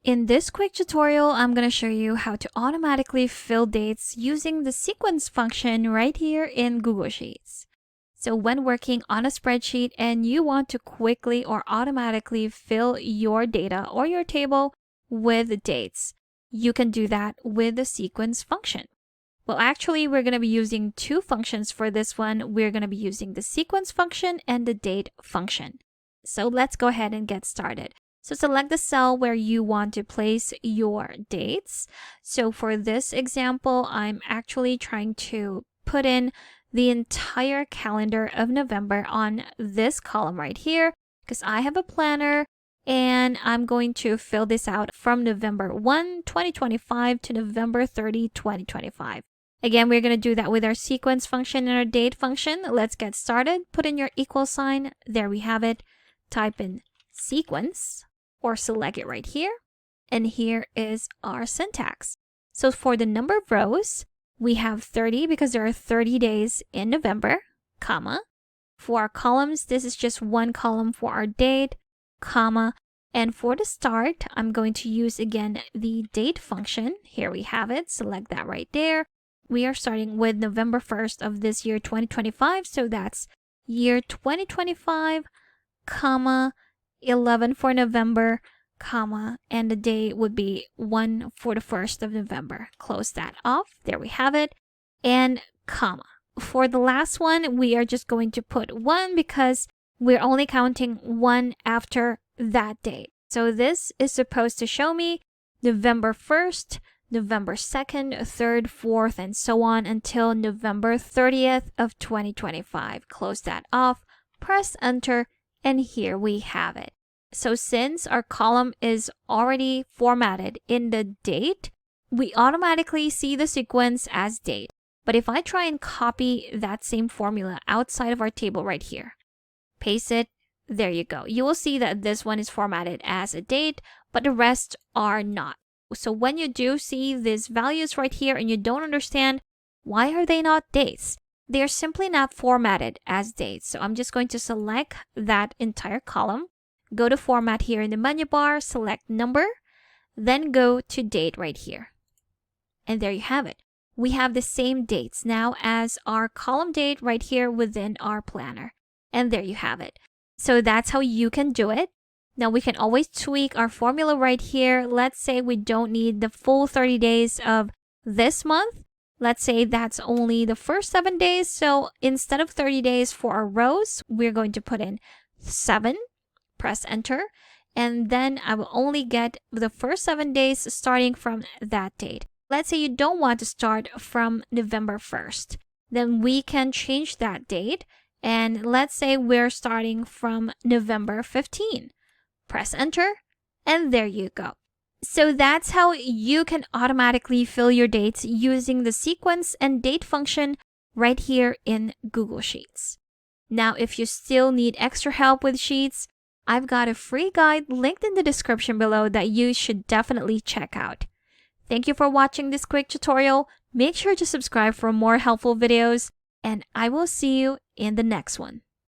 In this quick tutorial, I'm going to show you how to automatically fill dates using the sequence function right here in Google Sheets. So when working on a spreadsheet and you want to quickly or automatically fill your data or your table with dates, you can do that with the sequence function. Well, actually, we're going to be using two functions for this one. We're going to be using the sequence function and the date function. So let's go ahead and get started. So select the cell where you want to place your dates. So for this example, I'm actually trying to put in the entire calendar of November on this column right here because I have a planner and I'm going to fill this out from November 1, 2025 to November 30, 2025. Again, we're going to do that with our sequence function and our date function. Let's get started. Put in your equal sign. There we have it. Type in sequence or select it right here. And here is our syntax. So for the number of rows, we have 30 because there are 30 days in November, comma. For our columns, this is just one column for our date, comma. And for the start, I'm going to use again the date function. Here we have it. Select that right there. We are starting with November 1st of this year, 2025. So that's year 2025, comma, 11 for November, comma, and the day would be 1 for the 1st of November. Close that off. There we have it. And comma. For the last one, we are just going to put 1 because we're only counting 1 after that date. So this is supposed to show me November 1st, November 2nd, 3rd, 4th, and so on until November 30th of 2025. Close that off, press enter, and here we have it. So since our column is already formatted in the date, we automatically see the sequence as date. But if I try and copy that same formula outside of our table right here, paste it, there you go. You will see that this one is formatted as a date, but the rest are not. So when you do see these values right here and you don't understand why are they not dates, they're simply not formatted as dates. So I'm just going to select that entire column, go to format here in the menu bar, select number, then go to date right here. And there you have it. We have the same dates now as our column date right here within our planner. And there you have it. So that's how you can do it. Now we can always tweak our formula right here. Let's say we don't need the full 30 days of this month. Let's say that's only the first 7 days. So instead of 30 days for our rows, we're going to put in 7, press enter. And then I will only get the first 7 days starting from that date. Let's say you don't want to start from November 1st. Then we can change that date. And let's say we're starting from November 15. Press enter, and there you go. So that's how you can automatically fill your dates using the sequence and date function right here in Google Sheets. Now, if you still need extra help with Sheets, I've got a free guide linked in the description below that you should definitely check out. Thank you for watching this quick tutorial. Make sure to subscribe for more helpful videos, and I will see you in the next one.